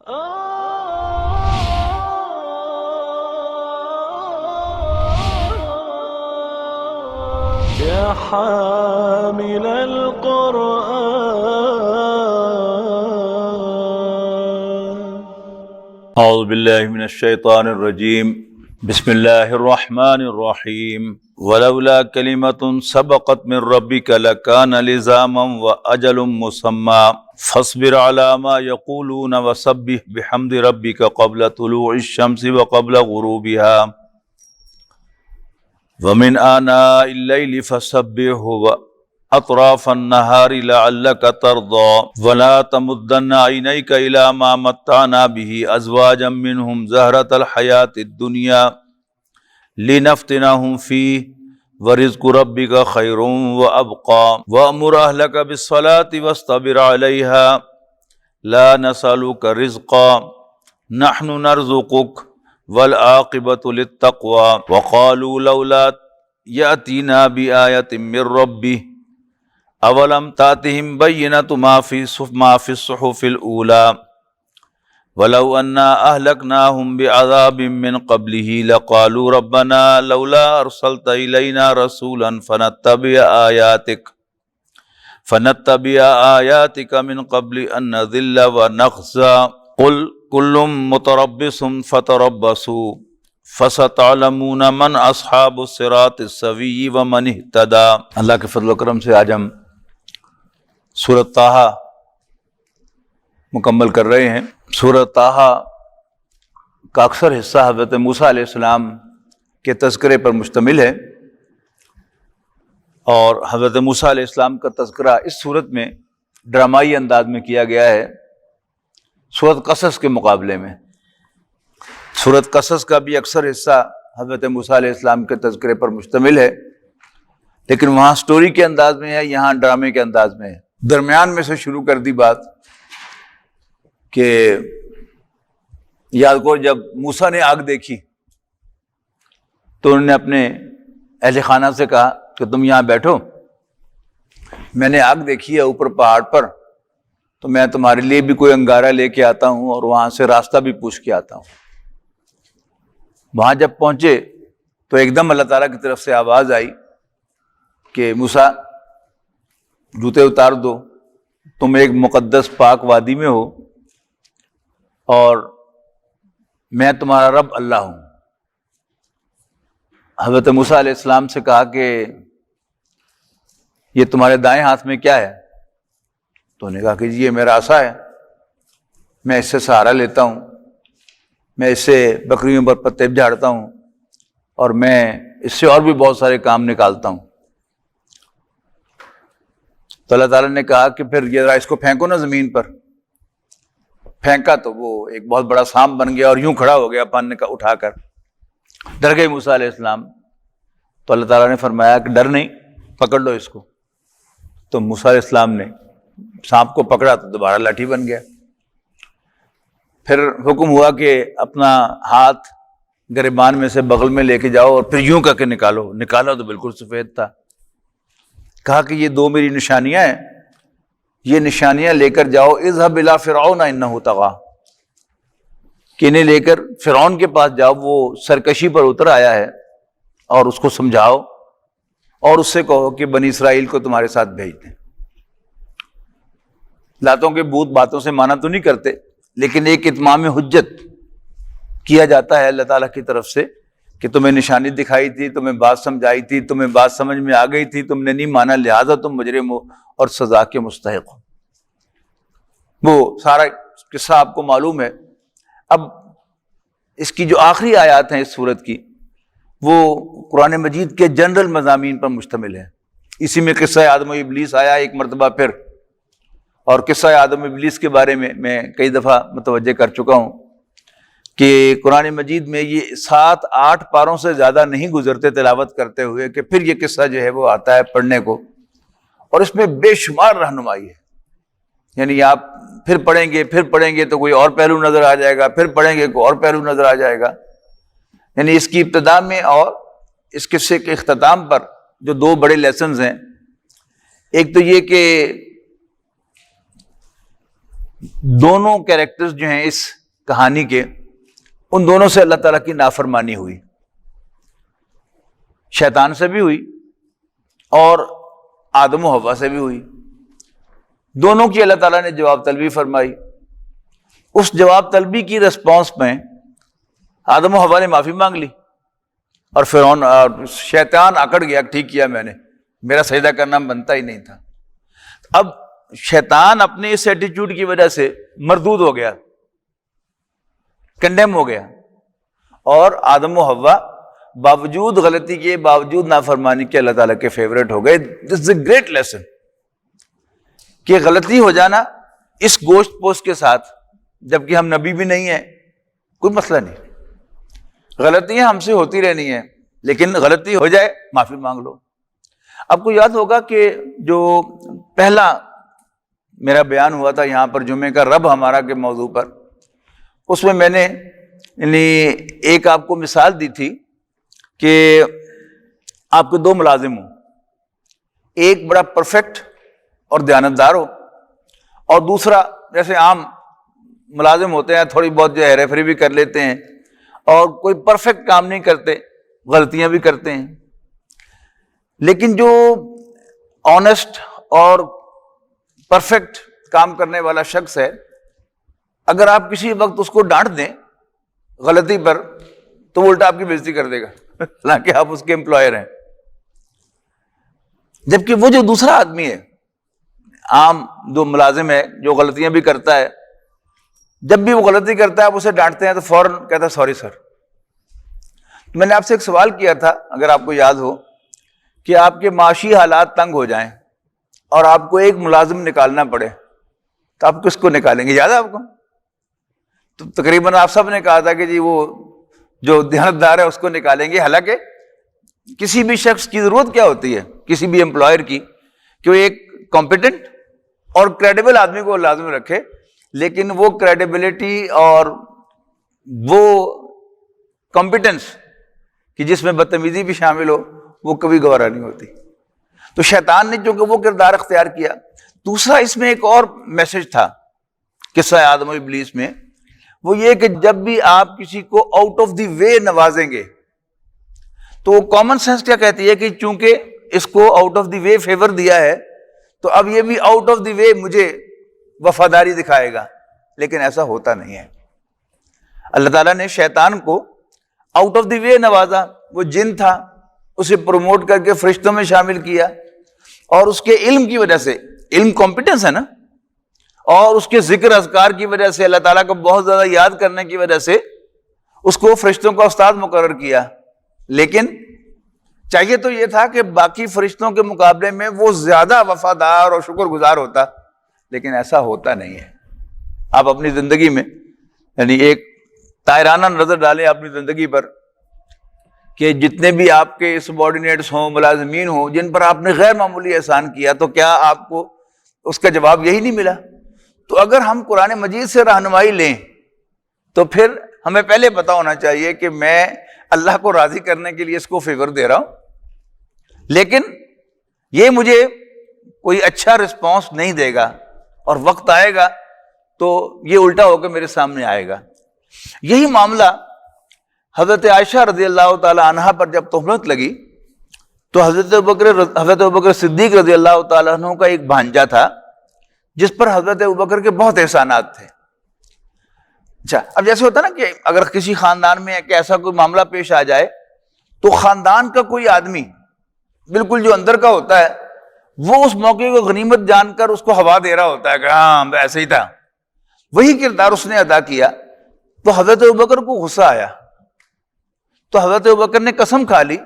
يا حامل القرآن. اعوذ باللہ من الشیطان الرجیم. بسم اللہ الرحمن الرحیم. ولولا کلمۃ سبقت من ربک لکان لزاما واجل مسمى فاصبر على ما يقولون وسبح بحمد ربک قبل طلوع الشمس وقبل غروبها ومن آناء الليل فسبح وأطراف النهار لعلك ترضى ولا تمدن عينيك إلى ما متعنا به أزواجا منهم زهرة الحياة الدنيا لنفتنهم فيه ورزق ربك خير وأبقى وأمر أهلك بالصلاة واصطبر عليها لا نسألك رزقا نحن نرزقك والعاقبۃ للتقوى وقالوا لولا يأتينا بآية من ربه اولم تأتهم بينة ما في الصحف الأولى ولو أنا أهلكناهم بعذاب من قبله لقالوا ربنا لولا أرسلت إلينا رسولا فنتبع آياتك من قبل أن نذل ونخزى قل کل متربص فتربصوا فستعلمون من اصحاب الصراط السوی ومن اہتدی. اللہ کے فضل و کرم سے آج ہم سورۃ طٰہٰ مکمل کر رہے ہیں. سورۃ طٰہٰ کا اکثر حصہ حضرت موسیٰ علیہ السلام کے تذکرے پر مشتمل ہے، اور حضرت موسیٰ علیہ السلام کا تذکرہ اس صورت میں ڈرامائی انداز میں کیا گیا ہے سورۃ قصص کے مقابلے میں. سورۃ قصص کا بھی اکثر حصہ حضرت موسیٰ علیہ السلام کے تذکرے پر مشتمل ہے، لیکن وہاں سٹوری کے انداز میں ہے، یہاں ڈرامے کے انداز میں ہے. درمیان میں سے شروع کر دی بات کہ یاد کرو جب موسیٰ نے آگ دیکھی تو انہوں نے اپنے اہل خانہ سے کہا کہ تم یہاں بیٹھو، میں نے آگ دیکھی ہے اوپر پہاڑ پر، تو میں تمہارے لیے بھی کوئی انگارہ لے کے آتا ہوں اور وہاں سے راستہ بھی پوچھ کے آتا ہوں. وہاں جب پہنچے تو ایک دم اللہ تعالیٰ کی طرف سے آواز آئی کہ موسیٰ جوتے اتار دو، تم ایک مقدس پاک وادی میں ہو اور میں تمہارا رب اللہ ہوں. حضرت موسیٰ علیہ السلام سے کہا کہ یہ تمہارے دائیں ہاتھ میں کیا ہے؟ تو انہوں نے کہا کہ جی یہ میرا عصا ہے، میں اس سے سہارا لیتا ہوں، میں اس سے بکریوں پر پتے جھاڑتا ہوں اور میں اس سے اور بھی بہت سارے کام نکالتا ہوں. تو اللہ تعالیٰ نے کہا کہ پھر یہ ذرا اس کو پھینکو نا زمین پر. پھینکا تو وہ ایک بہت بڑا سانپ بن گیا اور یوں کھڑا ہو گیا پن کا اٹھا کر. ڈر گئے موسیٰ علیہ السلام. تو اللہ تعالیٰ نے فرمایا کہ ڈر نہیں، پکڑ لو اس کو. تو موسیٰ علیہ السلام نے سانپ کو پکڑا تو دوبارہ لاٹھی بن گیا. پھر حکم ہوا کہ اپنا ہاتھ گریبان میں سے بغل میں لے کے جاؤ اور پھر یوں کر کے نکالو. نکالا تو بالکل سفید تھا. کہا کہ یہ دو میری نشانیاں ہیں، یہ نشانیاں لے کر جاؤ. اذهب الى فرعون انه طغى، کہ انہیں لے کر فرعون کے پاس جاؤ، وہ سرکشی پر اتر آیا ہے، اور اس کو سمجھاؤ اور اس سے کہو کہ بنی اسرائیل کو تمہارے ساتھ بھیج دیں. لاتوں کے بت باتوں سے مانا تو نہیں کرتے، لیکن ایک اتمام حجت کیا جاتا ہے اللہ تعالیٰ کی طرف سے کہ تمہیں نشانی دکھائی تھی، تمہیں بات سمجھائی تھی، تمہیں بات سمجھ میں آ گئی تھی، تم نے نہیں مانا، لہذا تم مجرم ہو اور سزا کے مستحق ہو. وہ سارا قصہ آپ کو معلوم ہے. اب اس کی جو آخری آیات ہیں اس سورت کی، وہ قرآن مجید کے جنرل مضامین پر مشتمل ہے. اسی میں قصہ آدم و ابلیس آیا ایک مرتبہ پھر، اور قصہ آدم و ابلیس کے بارے میں کئی دفعہ متوجہ کر چکا ہوں کہ قرآن مجید میں یہ 7-8 پاروں سے زیادہ نہیں گزرتے تلاوت کرتے ہوئے کہ پھر یہ قصہ جو ہے وہ آتا ہے پڑھنے کو، اور اس میں بے شمار رہنمائی ہے. یعنی آپ پھر پڑھیں گے تو کوئی اور پہلو نظر آ جائے گا، پھر پڑھیں گے کوئی اور پہلو نظر آ جائے گا. یعنی اس کی ابتدا میں اور اس قصے کے اختتام پر جو 2 بڑے لیسنز ہیں، ایک تو یہ کہ دونوں کیریکٹرز جو ہیں اس کہانی کے، ان دونوں سے اللہ تعالیٰ کی نافرمانی ہوئی، شیطان سے بھی ہوئی اور آدم و حوا سے بھی ہوئی۔ دونوں کی اللہ تعالیٰ نے جواب طلبی فرمائی۔ اس جواب طلبی کی رسپانس میں آدم و حوا نے معافی مانگ لی، اور فرعون اور شیطان اکڑ گیا، ٹھیک کیا میں نے، میرا سجدہ کرنا بنتا ہی نہیں تھا۔ اب شیطان اپنے اس ایٹیٹیوڈ کی وجہ سے مردود ہو گیا، کنڈیم ہو گیا، اور آدم و حوا باوجود غلطی کے، باوجود نافرمانی کے اللہ تعالیٰ کے فیوریٹ ہو گئے۔ دس از اے گریٹ لیسن کہ غلطی ہو جانا اس گوشت پوش کے ساتھ، جبکہ ہم نبی بھی نہیں ہیں، کوئی مسئلہ نہیں، غلطیاں ہم سے ہوتی رہنی ہیں، لیکن غلطی ہو جائے معافی مانگ لو۔ آپ کو یاد ہوگا کہ جو پہلا میرا بیان ہوا تھا یہاں پر جمعے کا رب ہمارا کے موضوع پر، اس میں میں نے یعنی ایک آپ کو مثال دی تھی کہ آپ کے دو ملازم ہوں، ایک بڑا پرفیکٹ اور دیانتدار ہو، اور دوسرا جیسے عام ملازم ہوتے ہیں، تھوڑی بہت جو ہے ریفری بھی کر لیتے ہیں اور کوئی پرفیکٹ کام نہیں کرتے، غلطیاں بھی کرتے ہیں۔ لیکن جو آنیسٹ اور پرفیکٹ کام کرنے والا شخص ہے، اگر آپ کسی وقت اس کو ڈانٹ دیں غلطی پر تو وہ الٹا آپ کی بےزتی کر دے گا، حالانکہ آپ اس کے امپلائر ہیں۔ جبکہ وہ جو دوسرا آدمی ہے، عام جو ملازم ہے جو غلطیاں بھی کرتا ہے، جب بھی وہ غلطی کرتا ہے آپ اسے ڈانٹتے ہیں تو فوراً کہتا ہے سوری سر۔ میں نے آپ سے ایک سوال کیا تھا، اگر آپ کو یاد ہو، کہ آپ کے معاشی حالات تنگ ہو جائیں اور آپ کو ایک ملازم نکالنا پڑے تو آپ کس کو نکالیں گے؟ یاد ہے آپ کو؟ تو تقریباً آپ سب نے کہا تھا کہ جی وہ جو دیانتدار ہے اس کو نکالیں گے۔ حالانکہ کسی بھی شخص کی ضرورت کیا ہوتی ہے، کسی بھی امپلائر کی، کہ وہ ایک کمپیٹنٹ اور کریڈیبل آدمی کو لازم رکھے، لیکن وہ کریڈیبلٹی اور وہ کمپیٹنس کہ جس میں بدتمیزی بھی شامل ہو، وہ کبھی گوارا نہیں ہوتی۔ تو شیطان نے چونکہ وہ کردار اختیار کیا۔ دوسرا اس میں ایک اور میسج تھا قصہ آدم و ابلیس میں، وہ یہ کہ جب بھی آپ کسی کو آؤٹ آف دی وے نوازیں گے تو کامن سینس کیا کہتی ہے کہ چونکہ اس کو out of the way favour دیا ہے تو اب یہ بھی آؤٹ آف دی وے مجھے وفاداری دکھائے گا، لیکن ایسا ہوتا نہیں ہے۔ اللہ تعالیٰ نے شیطان کو آؤٹ آف دی وے نوازا، وہ جن تھا، اسے پروموٹ کر کے فرشتوں میں شامل کیا، اور اس کے علم کی وجہ سے، علم کمپیٹنس ہے نا، اور اس کے ذکر اذکار کی وجہ سے، اللہ تعالیٰ کو بہت زیادہ یاد کرنے کی وجہ سے اس کو فرشتوں کا استاد مقرر کیا۔ لیکن چاہیے تو یہ تھا کہ باقی فرشتوں کے مقابلے میں وہ زیادہ وفادار اور شکر گزار ہوتا، لیکن ایسا ہوتا نہیں ہے۔ آپ اپنی زندگی میں یعنی ایک طائرانہ نظر ڈالیں اپنی زندگی پر کہ جتنے بھی آپ کے سبارڈینیٹس ہوں، ملازمین ہوں، جن پر آپ نے غیر معمولی احسان کیا، تو کیا آپ کو اس کا جواب یہی نہیں ملا؟ تو اگر ہم قرآن مجید سے رہنمائی لیں تو پھر ہمیں پہلے پتا ہونا چاہیے کہ میں اللہ کو راضی کرنے کے لیے اس کو فیور دے رہا ہوں، لیکن یہ مجھے کوئی اچھا رسپانس نہیں دے گا، اور وقت آئے گا تو یہ الٹا ہو کے میرے سامنے آئے گا۔ یہی معاملہ حضرت عائشہ رضی اللہ تعالی عنہا پر جب تہمت لگی تو حضرت ابوبکر صدیق رضی اللہ تعالیٰ عنہ کا ایک بھانجا تھا جس پر حضرت ابوبکر کے بہت احسانات تھے۔ اچھا، اب جیسے ہوتا نا کہ اگر کسی خاندان میں ایک ایسا کوئی معاملہ پیش آ جائے تو خاندان کا کوئی آدمی بالکل جو اندر کا ہوتا ہے وہ اس موقع کو غنیمت جان کر اس کو ہوا دے رہا ہوتا ہے کہ ہاں ایسے ہی تھا، وہی کردار اس نے ادا کیا۔ تو حضرت ابوبکر کو غصہ آیا، تو حضرت ابوبکر نے قسم کھا لی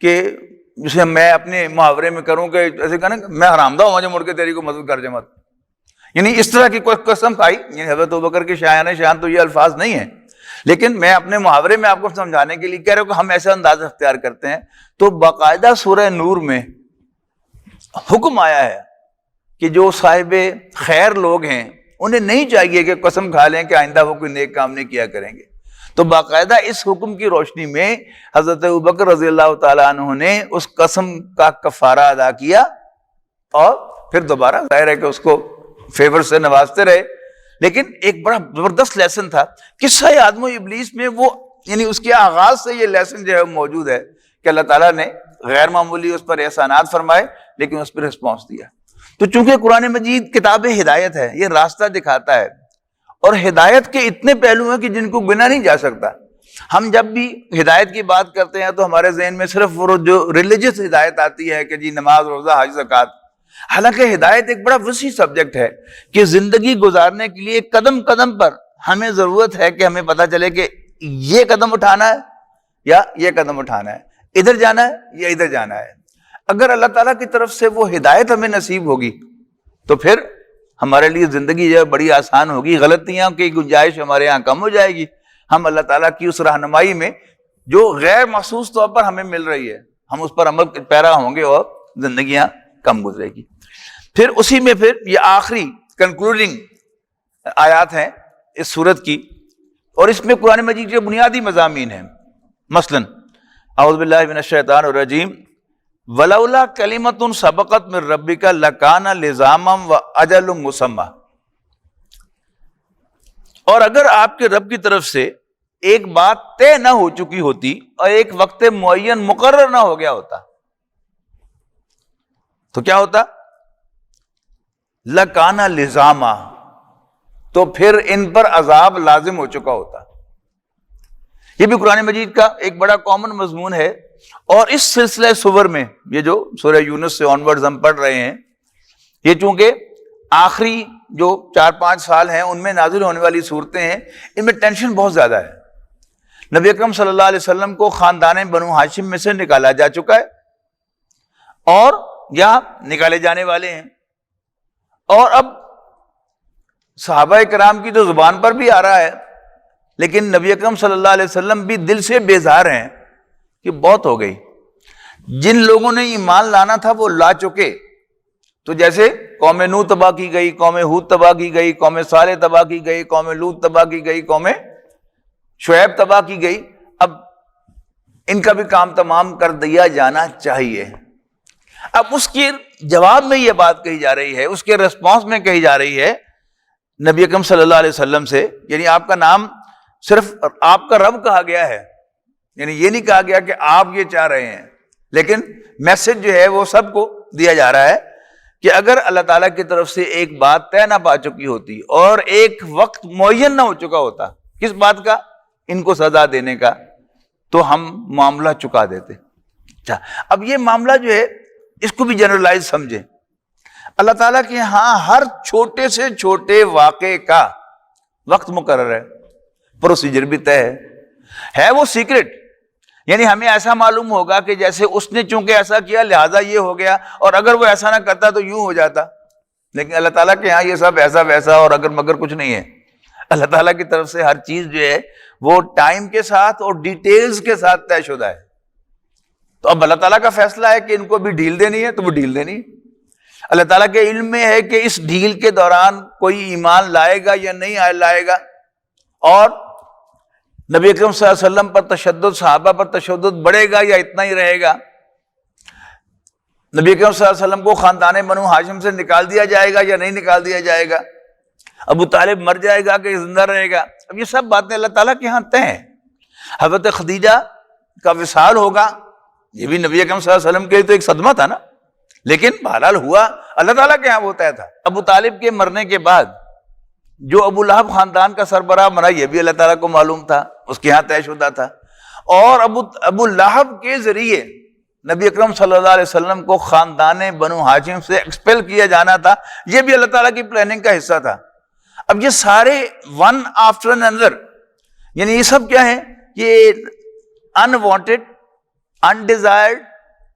کہ جسے میں اپنے محاورے میں کروں کہ ایسے کہنا میں حرامدہ ہوں، مجھے مڑ کے تیری کو مدد کر جے مت، یعنی اس طرح کی کوئی قسم کھائی۔ یعنی حضرت ابوبکر کے شان تو یہ الفاظ نہیں ہیں، لیکن میں اپنے محاورے میں آپ کو سمجھانے کے لیے کہہ رہا ہوں کہ ہم ایسا انداز اختیار کرتے ہیں۔ تو باقاعدہ سورہ نور میں حکم آیا ہے کہ جو صاحب خیر لوگ ہیں انہیں نہیں چاہیے کہ قسم کھا لیں کہ آئندہ وہ کوئی نیک کام نہیں کیا کریں گے۔ تو باقاعدہ اس حکم کی روشنی میں حضرت ابوبکر رضی اللہ تعالیٰ عنہ نے اس قسم کا کفارہ ادا کیا، اور پھر دوبارہ ظاہر ہے کہ اس کو فیور سے نوازتے رہے، لیکن ایک بڑا زبردست لیسن تھا قصہ آدم و ابلیس میں، وہ یعنی اس کے آغاز سے یہ لیسن جو ہے موجود ہے کہ اللہ تعالیٰ نے غیر معمولی اس پر احسانات فرمائے لیکن اس پر رسپانس دیا۔ تو چونکہ قرآن مجید کتاب ہدایت ہے، یہ راستہ دکھاتا ہے، اور ہدایت کے اتنے پہلو ہیں کہ جن کو گنا نہیں جا سکتا۔ ہم جب بھی ہدایت کی بات کرتے ہیں تو ہمارے ذہن میں صرف وہ جو ریلیجس ہدایت آتی ہے کہ جی نماز، روزہ، حج، زکوٰۃ، حالانکہ ہدایت ایک بڑا وسیع سبجیکٹ ہے کہ زندگی گزارنے کے لیے قدم قدم پر ہمیں ضرورت ہے کہ ہمیں پتہ چلے کہ یہ قدم اٹھانا ہے یا یہ قدم اٹھانا ہے، ادھر جانا ہے یا ادھر جانا ہے۔ اگر اللہ تعالیٰ کی طرف سے وہ ہدایت ہمیں نصیب ہوگی تو پھر ہمارے لیے زندگی جو ہے بڑی آسان ہوگی، غلطیاں کی گنجائش ہمارے یہاں کم ہو جائے گی، ہم اللہ تعالیٰ کی اس رہنمائی میں جو غیر محسوس طور پر ہمیں مل رہی ہے ہم اس پر عمل پیرا ہوں گے اور زندگیاں کم گزرے گی۔ پھر اسی میں پھر یہ آخری کنکلوڈنگ آیات ہیں اس سورت کی، اور اس میں قرآن مجید کے بنیادی مضامین ہیں، مثلا اعوذ باللہ من الشیطان الرجیم ولولا کلمۃ سبقت من ربک لکان لزاما واجل مسمى، اور اگر آپ کے رب کی طرف سے ایک بات طے نہ ہو چکی ہوتی اور ایک وقت معین مقرر نہ ہو گیا ہوتا تو کیا ہوتا؟ لکان لزاما، تو پھر ان پر عذاب لازم ہو چکا ہوتا۔ یہ بھی قرآن مجید کا ایک بڑا کامن مضمون ہے، اور اس سلسلہ سور میں یہ جو سورہ یونس سے آنورڈز ہم پڑھ رہے ہیں، یہ چونکہ آخری جو 4-5 سال ہیں ان میں نازل ہونے والی صورتیں ہیں، ان میں ٹینشن بہت زیادہ ہے۔ نبی اکرم صلی اللہ علیہ وسلم کو خاندان بنو ہاشم میں سے نکالا جا چکا ہے اور یا نکالے جانے والے ہیں، اور اب صحابہ کرام کی تو زبان پر بھی آ رہا ہے، لیکن نبی اکرم صلی اللہ علیہ وسلم بھی دل سے بیزار ہیں کہ بہت ہو گئی، جن لوگوں نے ایمان لانا تھا وہ لا چکے۔ تو جیسے قوم نوح تباہ کی گئی، قوم ہود تباہ کی گئی، قوم صالح تباہ کی گئی، قوم لوط تباہ کی گئی، قوم شعیب تباہ کی گئی، اب ان کا بھی کام تمام کر دیا جانا چاہیے۔ اب اس کے جواب میں یہ بات کہی جا رہی ہے، اس کے ریسپانس میں کہی جا رہی ہے نبی اکرم صلی اللہ علیہ وسلم سے، یعنی آپ کا نام صرف آپ کا رب کہا گیا ہے، یعنی یہ نہیں کہا گیا کہ آپ یہ چاہ رہے ہیں، لیکن میسج جو ہے وہ سب کو دیا جا رہا ہے کہ اگر اللہ تعالیٰ کی طرف سے ایک بات طے نہ پا چکی ہوتی اور ایک وقت معین نہ ہو چکا ہوتا، کس بات کا؟ ان کو سزا دینے کا، تو ہم معاملہ چکا دیتے۔ اچھا، اب یہ معاملہ جو ہے اس کو بھی جنرلائز سمجھیں۔ اللہ تعالیٰ کے ہاں ہر چھوٹے سے چھوٹے واقعے کا وقت مقرر ہے، پروسیجر بھی طے ہے وہ سیکرٹ، یعنی ہمیں ایسا معلوم ہوگا کہ جیسے اس نے چونکہ ایسا کیا لہذا یہ ہو گیا، اور اگر وہ ایسا نہ کرتا تو یوں ہو جاتا، لیکن اللہ تعالیٰ کے ہاں یہ سب ایسا ویسا اور اگر مگر کچھ نہیں ہے۔ اللہ تعالیٰ کی طرف سے ہر چیز جو ہے وہ ٹائم کے ساتھ اور ڈیٹیلز کے ساتھ طے شدہ ہے۔ تو اب اللہ تعالیٰ کا فیصلہ ہے کہ ان کو بھی ڈھیل دینی ہے تو وہ ڈھیل دینی ہے۔ اللہ تعالیٰ کے علم میں ہے کہ اس ڈھیل کے دوران کوئی ایمان لائے گا یا نہیں لائے گا، اور نبی اکرم صلی اللہ علیہ وسلم پر تشدد، صحابہ پر تشدد بڑھے گا یا اتنا ہی رہے گا، نبی اکرم صلی اللہ علیہ وسلم کو خاندان بنو ہاشم سے نکال دیا جائے گا یا نہیں نکال دیا جائے گا، ابو طالب مر جائے گا کہ زندہ رہے گا، اب یہ سب باتیں اللہ تعالیٰ کے ہاں طے ہیں۔ حضرت خدیجہ کا وصال ہوگا، یہ بھی نبی اکرم صلی اللہ علیہ وسلم کے لیے تو ایک صدمہ تھا نا، لیکن بہرحال ہوا، اللہ تعالیٰ کے ہاں وہ طے تھا۔ ابو طالب کے مرنے کے بعد جو ابو لہب خاندان کا سربراہ بنا، یہ بھی اللہ تعالیٰ کو معلوم تھا، اس کے ہاں طے شدہ تھا، اور ابو لہب کے ذریعے نبی اکرم صلی اللہ علیہ وسلم کو خاندان بنو ہاشم سے ایکسپیل کیا جانا تھا، یہ بھی اللہ تعالیٰ کی پلاننگ کا حصہ تھا۔ اب یہ سارے ون آفٹر انذر، یعنی یہ سب کیا ہیں؟ یہ انوانٹیڈ، انڈیزائرڈ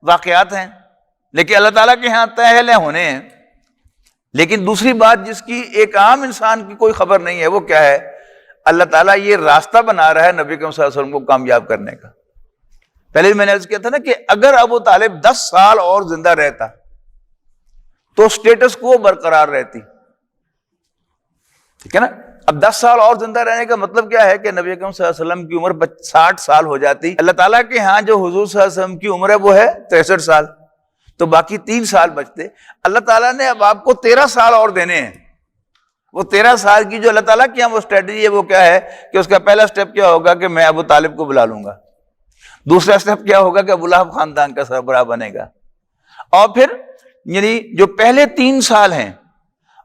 واقعات ہیں، لیکن اللہ تعالیٰ کے ہاں طے ہونے ہیں۔ لیکن دوسری بات جس کی ایک عام انسان کی کوئی خبر نہیں ہے، وہ کیا ہے؟ اللہ تعالیٰ یہ راستہ بنا رہا ہے نبی اکرم صلی اللہ علیہ وسلم کو کامیاب کرنے کا۔ پہلے بھی میں نے عرض کیا تھا نا کہ اگر ابو طالب 10 سال اور زندہ رہتا تو سٹیٹس کو برقرار رہتی، ٹھیک ہے نا؟ اب 10 سال اور زندہ رہنے کا مطلب کیا ہے کہ نبی اکرم صلی اللہ علیہ وسلم کی عمر 60 سال ہو جاتی۔ اللہ تعالیٰ کے ہاں جو حضور صلی اللہ علیہ وسلم کی عمر ہے وہ ہے 63 سال، تو باقی 3 سال بچتے۔ اللہ تعالیٰ نے اب آپ کو 13 سال اور دینے ہیں، وہ 13 سال کی جو اللہ تعالیٰ کی وہ اسٹریٹجی ہے، وہ کیا ہے کہ اس کا پہلا سٹیپ کیا ہوگا کہ میں ابو طالب کو بلا لوں گا، دوسرا سٹیپ کیا ہوگا کہ ابو لہب خاندان کا سربراہ بنے گا، اور پھر یعنی جو پہلے 3 سال ہیں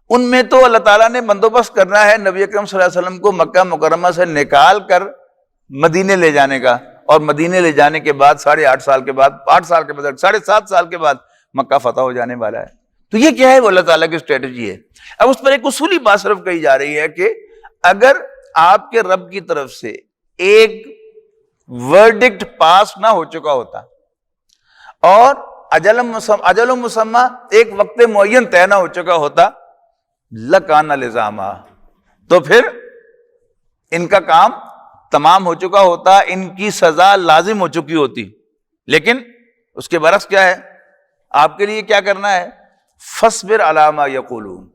ان میں تو اللہ تعالیٰ نے بندوبست کرنا ہے نبی اکرم صلی اللہ علیہ وسلم کو مکہ مکرمہ سے نکال کر مدینے لے جانے کا، اور مدینے لے جانے کے بعد 8.5 سال کے بعد 8 سال کے بعد 7.5 سال کے بعد مکہ فتح ہو جانے والا ہے۔ تو یہ کیا ہے؟ وہ اللہ تعالیٰ کی اسٹریٹجی ہے۔ اب اس پر ایک اصولی بات صرف کہی جا رہی ہے کہ اگر آپ کے رب کی طرف سے ایک ورڈکٹ پاس نہ ہو چکا ہوتا اور اجل مسمى ایک وقت معین طے نہ ہو چکا ہوتا، لکان لزاما، تو پھر ان کا کام تمام ہو چکا ہوتا، ان کی سزا لازم ہو چکی ہوتی۔ لیکن اس کے برعکس کیا ہے؟ آپ کے لیے کیا کرنا ہے؟ فاصبر علی ما یقولون،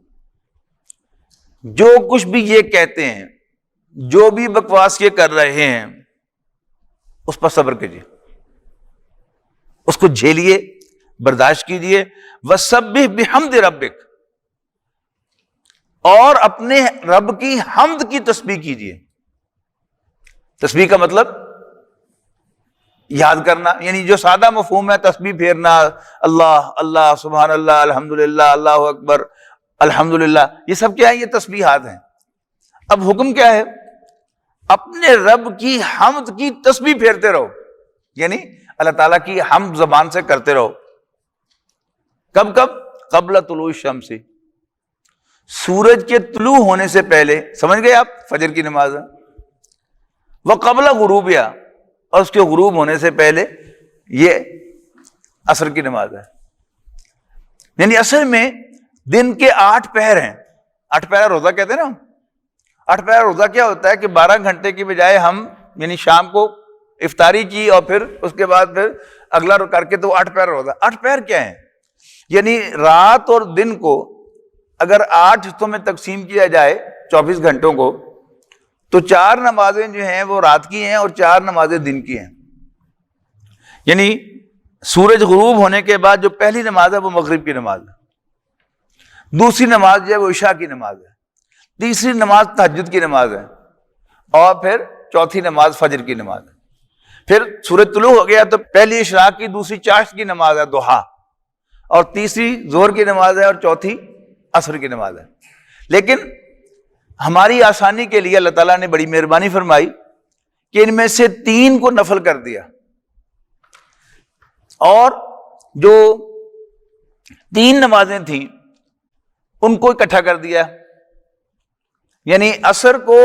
جو کچھ بھی یہ کہتے ہیں، جو بھی بکواس یہ کر رہے ہیں، اس پر صبر کیجیے، اس کو جھیلیے، برداشت کیجیے۔ وسبح بحمد ربک، اور اپنے رب کی حمد کی تسبیح کیجیے۔ تسبیح کا مطلب یاد کرنا، یعنی جو سادہ مفہوم ہے تسبیح پھیرنا، اللہ اللہ سبحان اللہ الحمدللہ اللہ اکبر الحمدللہ، یہ سب کیا ہے؟ یہ تسبیحات ہیں۔ اب حکم کیا ہے؟ اپنے رب کی حمد کی تسبیح پھیرتے رہو، یعنی اللہ تعالیٰ کی حمد زبان سے کرتے رہو۔ کب کب؟ قبل طلوع الشمس، سورج کے طلوع ہونے سے پہلے، سمجھ گئے آپ؟ فجر کی نماز ہے۔ وقبل غروبیا، اور اس کے غروب ہونے سے پہلے یہ عصر کی نماز ہے۔ یعنی اصل میں دن کے 8 پہر ہیں۔ 8 پہر روزہ کہتے ہیں نا، 8 پہر روزہ کیا ہوتا ہے کہ 12 گھنٹے کی بجائے ہم یعنی شام کو افطاری کی اور پھر اس کے بعد پھر اگلا کر کے تو 8 پہر روزہ۔ 8 پہر کیا ہے؟ یعنی رات اور دن کو اگر 8 حصوں میں تقسیم کیا جائے 24 گھنٹوں کو، تو 4 نمازیں جو ہیں وہ رات کی ہیں اور 4 نمازیں دن کی ہیں۔ یعنی سورج غروب ہونے کے بعد جو پہلی نماز ہے وہ مغرب کی نماز ہے، دوسری نماز جو ہے وہ عشاء کی نماز ہے، تیسری نماز تہجد کی نماز ہے، اور پھر چوتھی نماز فجر کی نماز ہے۔ پھر سورج طلوع ہو گیا تو پہلی اشراق کی، دوسری چاشت کی نماز ہے ضحیٰ، اور تیسری ظہر کی نماز ہے، اور چوتھی عصر کی نماز ہے۔ لیکن ہماری آسانی کے لیے اللہ تعالیٰ نے بڑی مہربانی فرمائی کہ ان میں سے 3 کو نفل کر دیا، اور جو 3 نمازیں تھیں ان کو اکٹھا کر دیا۔ یعنی عصر کو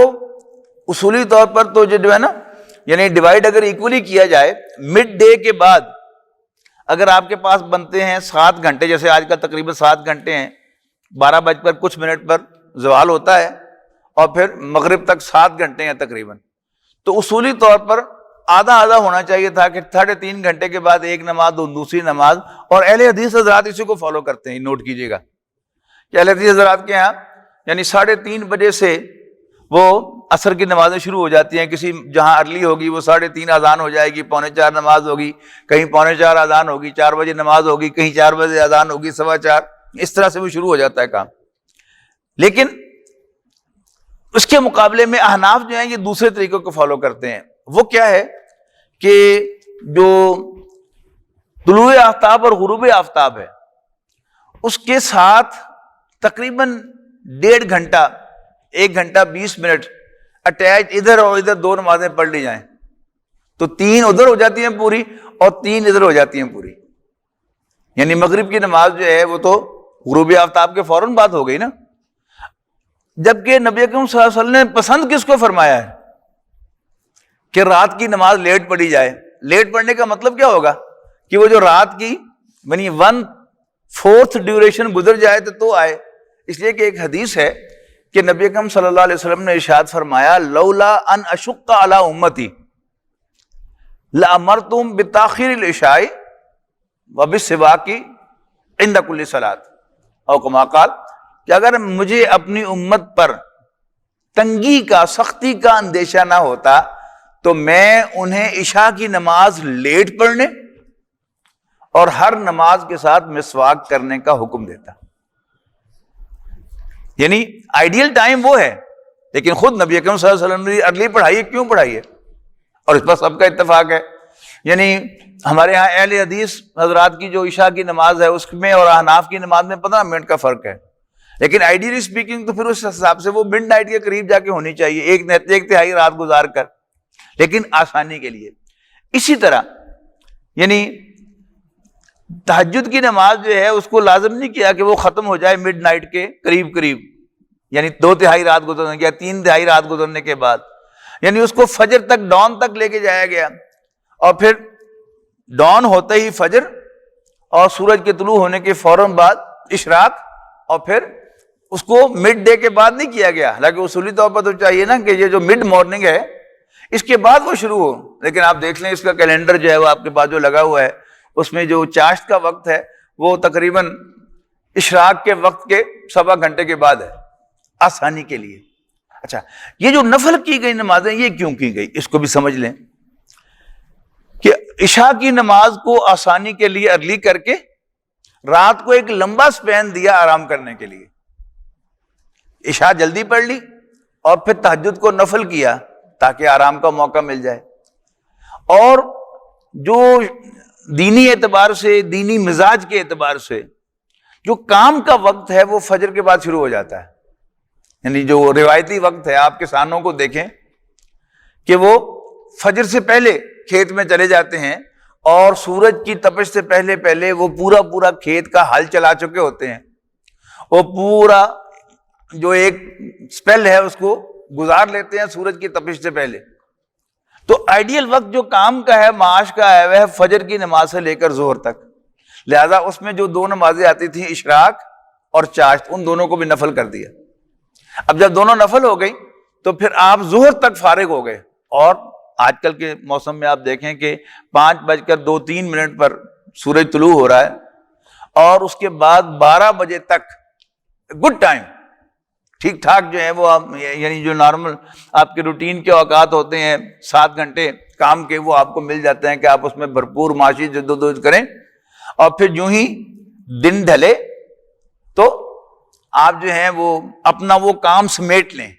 اصولی طور پر تو جو ہے نا، یعنی ڈیوائڈ اگر ایکولی کیا جائے، مڈ ڈے کے بعد اگر آپ کے پاس بنتے ہیں 7 گھنٹے، جیسے آج کا تقریباً 7 گھنٹے ہیں، 12 بج کر کچھ منٹ پر زوال ہوتا ہے، اور پھر مغرب تک 7 گھنٹے ہیں تقریباً، تو اصولی طور پر آدھا آدھا ہونا چاہیے تھا کہ 3.5 گھنٹے کے بعد ایک نماز دوسری نماز۔ اور اہل حدیث حضرات اسی کو فالو کرتے ہیں، نوٹ کیجیے گا کہ اہل حدیث حضرات کے یہاں یعنی 3:30 بجے سے وہ عصر کی نمازیں شروع ہو جاتی ہیں۔ کسی جہاں ارلی ہوگی وہ 3:30 اذان ہو جائے گی، 3:45 نماز ہوگی، کہیں 3:45 اذان ہوگی، 4 بجے نماز ہوگی، کہیں 4 بجے اذان ہوگی، 4:15، اس طرح سے وہ شروع ہو جاتا ہے کام۔ لیکن اس کے مقابلے میں احناف جو ہیں یہ دوسرے طریقوں کو فالو کرتے ہیں۔ وہ کیا ہے کہ جو طلوع آفتاب اور غروب آفتاب ہے اس کے ساتھ تقریباً 1.5 گھنٹہ 1 گھنٹہ 20 منٹ اٹیچ ادھر اور ادھر 2 نمازیں پڑھ لی جائیں تو 3 ادھر ہو جاتی ہیں پوری اور 3 ادھر ہو جاتی ہیں پوری۔ یعنی مغرب کی نماز جو ہے وہ تو غروب آفتاب کے فوراً بعد ہو گئی نا، جبکہ نبی اکرم صلی اللہ علیہ وسلم نے پسند کس کو فرمایا ہے کہ رات کی نماز لیٹ پڑھی جائے۔ لیٹ پڑھنے کا مطلب کیا ہوگا کہ وہ جو رات کی یعنی 1/4 ڈیوریشن گزر جائے تو آئے۔ اس لیے کہ ایک حدیث ہے کہ نبی اکرم صلی اللہ علیہ وسلم نے ارشاد فرمایا لولا ان اشق علی امتی لامرتم بتاخیر العشاء وبالسواک عند کل صلاۃ، او کما قال، کہ اگر مجھے اپنی امت پر تنگی کا سختی کا اندیشہ نہ ہوتا تو میں انہیں عشاء کی نماز لیٹ پڑھنے اور ہر نماز کے ساتھ مسواک کرنے کا حکم دیتا۔ یعنی آئیڈیل ٹائم وہ ہے، لیکن خود نبی اکرم صلی اللہ علیہ وسلم نے ارلی پڑھائی ہے، کیوں پڑھائی ہے؟ اور اس پر سب کا اتفاق ہے. یعنی ہمارے ہاں اہل حدیث حضرات کی جو عشاء کی نماز ہے اس میں اور احناف کی نماز میں 15 منٹ کا فرق ہے، لیکن آئیڈیلی اسپیکنگ تو پھر اس حساب سے وہ مڈ نائٹ کے قریب جا کے ہونی چاہیے، ایک تہائی رات گزار کر، لیکن آسانی کے لیے. اسی طرح یعنی تہجد کی نماز جو ہے اس کو لازم نہیں کیا کہ وہ ختم ہو جائے مڈ نائٹ کے قریب قریب، یعنی 2 تہائی رات گزرنے یا 3 تہائی رات گزرنے کے بعد، یعنی اس کو فجر تک، ڈان تک لے کے جایا گیا، اور پھر ڈان ہوتے ہی فجر اور سورج کے طلوع ہونے کے فوراً بعد اشراق، اور پھر اس کو مڈ ڈے کے بعد نہیں کیا گیا. حالانکہ اصولی طور پر تو چاہیے نا کہ یہ جو مڈ مارننگ ہے اس کے بعد وہ شروع ہو، لیکن آپ دیکھ لیں اس کا کیلنڈر جو ہے وہ آپ کے پاس جو لگا ہوا ہے اس میں جو چاشت کا وقت ہے وہ تقریباً اشراق کے وقت کے 1.25 گھنٹے کے بعد ہے، آسانی کے لیے. اچھا، یہ جو نفل کی گئی نمازیں یہ کیوں کی گئی اس کو بھی سمجھ لیں کہ عشاء کی نماز کو آسانی کے لیے ارلی کر کے رات کو ایک لمبا سپین دیا آرام کرنے کے لیے. عشاء جلدی پڑھ لی اور پھر تہجد کو نفل کیا تاکہ آرام کا موقع مل جائے. اور جو دینی اعتبار سے، دینی مزاج کے اعتبار سے جو کام کا وقت ہے وہ فجر کے بعد شروع ہو جاتا ہے. یعنی جو روایتی وقت ہے، آپ کسانوں کو دیکھیں کہ وہ فجر سے پہلے کھیت میں چلے جاتے ہیں اور سورج کی تپش سے پہلے پہلے وہ پورا کھیت کا حل چلا چکے ہوتے ہیں، وہ پورا جو ایک سپیل ہے اس کو گزار لیتے ہیں سورج کی تپش سے پہلے. تو آئیڈیل وقت جو کام کا ہے، معاش کا ہے، وہ فجر کی نماز سے لے کر ظہر تک. لہذا اس میں جو 2 نمازیں آتی تھیں اشراق اور چاشت، ان دونوں کو بھی نفل کر دیا. اب جب دونوں نفل ہو گئی تو پھر آپ ظہر تک فارغ ہو گئے. اور آج کل کے موسم میں آپ دیکھیں کہ 5:02-3 پر سورج طلوع ہو رہا ہے اور اس کے بعد 12 بجے تک گڈ ٹائم، ٹھیک ٹھاک جو ہے وہ آپ، یعنی جو نارمل آپ کے روٹین کے اوقات ہوتے ہیں 7 گھنٹے کام کے، وہ آپ کو مل جاتے ہیں کہ آپ اس میں بھرپور معاشی جدوجہد کریں. اور پھر جو ہی دن ڈھلے تو آپ جو ہیں وہ اپنا وہ کام سمیٹ لیں،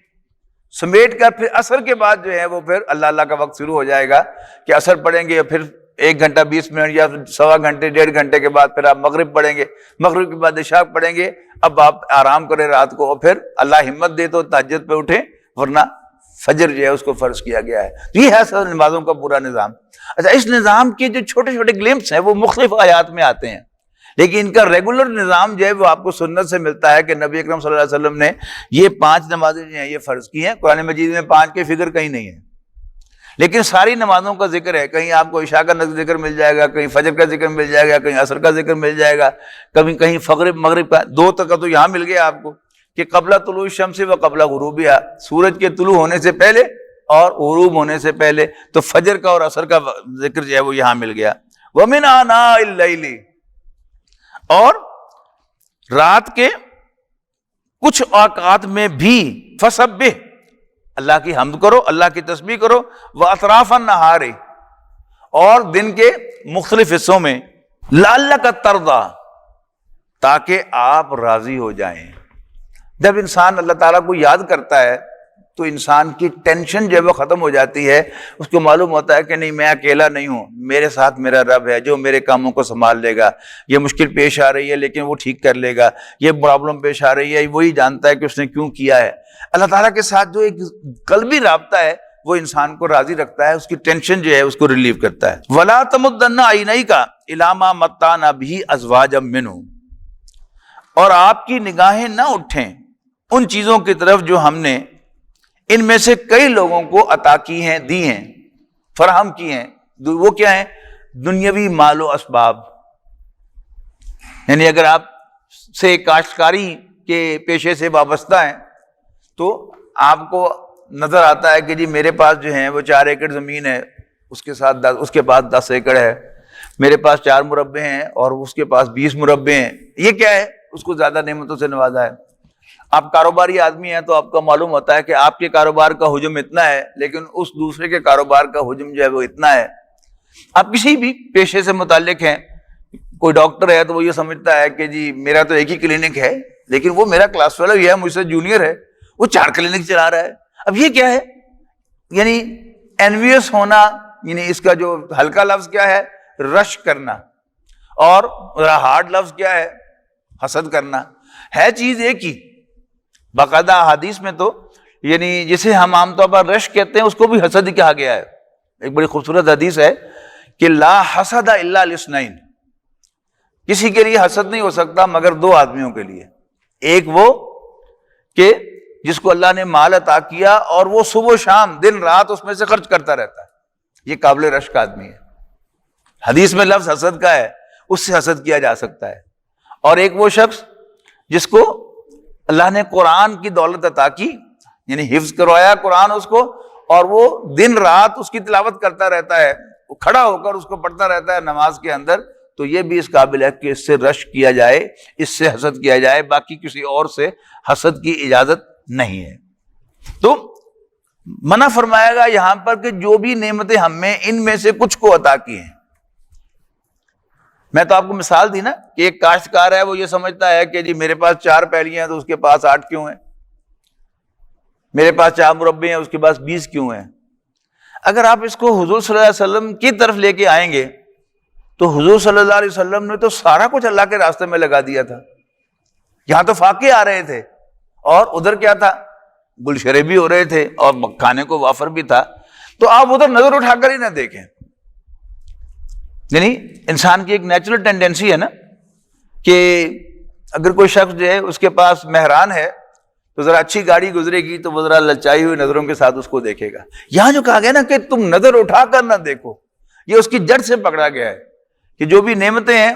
سمیٹ کر پھر عصر کے بعد جو ہے وہ پھر اللہ کا وقت شروع ہو جائے گا کہ عصر پڑھیں گے، پھر 1 گھنٹہ 20 منٹ یا 1.25 گھنٹے 1.5 گھنٹے کے بعد پھر آپ مغرب پڑھیں گے، مغرب کے بعد عشاء پڑھیں گے. اب آپ آرام کریں رات کو، اور پھر اللہ ہمت دے تو تہجد پہ اٹھیں، ورنہ فجر جو ہے اس کو فرض کیا گیا ہے. یہ ہے سر نمازوں کا پورا نظام. اچھا، اس نظام کے جو چھوٹے چھوٹے گلمپس ہیں وہ مختلف آیات میں آتے ہیں، لیکن ان کا ریگولر نظام جو ہے وہ آپ کو سنت سے ملتا ہے کہ نبی اکرم صلی اللہ علیہ وسلم نے یہ 5 نمازیں جو ہیں یہ فرض کی ہیں. قرآن مجید میں 5 کی فکر کہیں نہیں ہے، لیکن ساری نمازوں کا ذکر ہے. کہیں آپ کو عشاء کا ذکر مل جائے گا، کہیں فجر کا ذکر مل جائے گا، کہیں عصر کا ذکر مل جائے گا، کہیں مغرب کا. 2 تک کا تو یہاں مل گیا آپ کو کہ قبل طلوع الشمس و قبل غروبها، سورج کے طلوع ہونے سے پہلے اور غروب ہونے سے پہلے. تو فجر کا اور عصر کا ذکر جو ہے وہ یہاں مل گیا. وَمِنْ آنَاءِ اللَّيْلِ، اور رات کے کچھ اوقات میں بھی فسبح، اللہ کی حمد کرو، اللہ کی تسبیح کرو. وَأَطْرَافَ النَّهَارِ، اور دن کے مختلف حصوں میں. لَعَلَّكَ تَرْضَىٰ، تاکہ آپ راضی ہو جائیں. جب انسان اللہ تعالیٰ کو یاد کرتا ہے تو انسان کی ٹینشن جو ہے وہ ختم ہو جاتی ہے. اس کو معلوم ہوتا ہے کہ نہیں، میں اکیلا نہیں ہوں، میرے ساتھ میرا رب ہے جو میرے کاموں کو سنبھال لے گا. یہ مشکل پیش آ رہی ہے لیکن وہ ٹھیک کر لے گا، یہ پرابلم پیش آ رہی ہے وہی جانتا ہے کہ اس نے کیوں کیا ہے. اللہ تعالیٰ کے ساتھ جو ایک قلبی رابطہ ہے وہ انسان کو راضی رکھتا ہے، اس کی ٹینشن جو ہے اس کو ریلیو کرتا ہے. وَلَا تَمُدَّنَّ عَيْنَيْكَ إِلَىٰ مَا مَتَّعْنَا بِهِ أَزْوَاجًا مِّنْهُمْ، اور آپ کی نگاہیں نہ اٹھیں ان چیزوں کی طرف جو ہم نے ان میں سے کئی لوگوں کو عطا کی ہیں، دی ہیں، فراہم کی ہیں. وہ کیا ہیں؟ دنیاوی مال و اسباب. یعنی اگر آپ سے کاشتکاری کے پیشے سے وابستہ ہیں تو آپ کو نظر آتا ہے کہ جی میرے پاس جو ہیں وہ 4 ایکڑ زمین ہے، اس کے پاس 10 ایکڑ ہے، میرے پاس 4 مربع ہیں اور اس کے پاس 20 مربع ہیں. یہ کیا ہے؟ اس کو زیادہ نعمتوں سے نوازا ہے. آپ کاروباری آدمی ہیں تو آپ کو معلوم ہوتا ہے کہ آپ کے کاروبار کا حجم اتنا ہے لیکن اس دوسرے کے کاروبار کا حجم جو ہے وہ اتنا ہے. آپ کسی بھی پیشے سے متعلق ہیں، کوئی ڈاکٹر ہے تو وہ یہ سمجھتا ہے کہ جی میرا تو ایک ہی کلینک ہے لیکن وہ میرا کلاس فیلو یہ ہے، مجھ سے جونیئر ہے، وہ 4 کلینک چلا رہا ہے. اب یہ کیا ہے؟ یعنی انویس ہونا، یعنی اس کا جو ہلکا لفظ کیا ہے؟ رش کرنا. اور ہارڈ لفظ کیا ہے؟ حسد کرنا. ہے چیز ایک ہی. باقاعدہ حدیث میں تو یعنی جسے ہم عام طور پر رش کہتے ہیں اس کو بھی حسد ہی کہا گیا ہے. ایک بڑی خوبصورت حدیث ہے کہ لا حسد الا لاثنین، کسی کے لیے حسد نہیں ہو سکتا مگر 2 آدمیوں کے لیے. ایک وہ کہ جس کو اللہ نے مال عطا کیا اور وہ صبح و شام دن رات اس میں سے خرچ کرتا رہتا ہے، یہ قابل رشک آدمی ہے. حدیث میں لفظ حسد کا ہے، اس سے حسد کیا جا سکتا ہے. اور ایک وہ شخص جس کو اللہ نے قرآن کی دولت عطا کی، یعنی حفظ کروایا قرآن اس کو، اور وہ دن رات اس کی تلاوت کرتا رہتا ہے، وہ کھڑا ہو کر اس کو پڑھتا رہتا ہے نماز کے اندر، تو یہ بھی اس قابل ہے کہ اس سے رش کیا جائے، اس سے حسد کیا جائے. باقی کسی اور سے حسد کی اجازت نہیں ہے. تو منع فرمایا گا یہاں پر کہ جو بھی نعمتیں ہم میں ان میں سے کچھ کو عطا کی ہیں. میں تو آپ کو مثال دی نا کہ ایک کاشتکار ہے، وہ یہ سمجھتا ہے کہ جی میرے پاس 4 پیلیاں ہیں تو اس کے پاس 8 کیوں ہیں، میرے پاس 4 مربے ہیں اس کے پاس 20 کیوں ہیں. اگر آپ اس کو حضور صلی اللہ علیہ وسلم کی طرف لے کے آئیں گے تو حضور صلی اللہ علیہ وسلم نے تو سارا کچھ اللہ کے راستے میں لگا دیا تھا. یہاں تو فاقے آ رہے تھے اور ادھر کیا تھا؟ گلشرے بھی ہو رہے تھے اور کھانے کو وافر بھی تھا. تو آپ ادھر نظر اٹھا کر ہی نہ دیکھیں. یعنی انسان کی ایک نیچرل ٹینڈنسی ہے نا کہ اگر کوئی شخص جو ہے اس کے پاس مہران ہے تو ذرا اچھی گاڑی گزرے گی تو وہ ذرا للچائی ہوئی نظروں کے ساتھ اس کو دیکھے گا. یہاں جو کہا گیا نا کہ تم نظر اٹھا کر نہ دیکھو، یہ اس کی جڑ سے پکڑا گیا ہے کہ جو بھی نعمتیں ہیں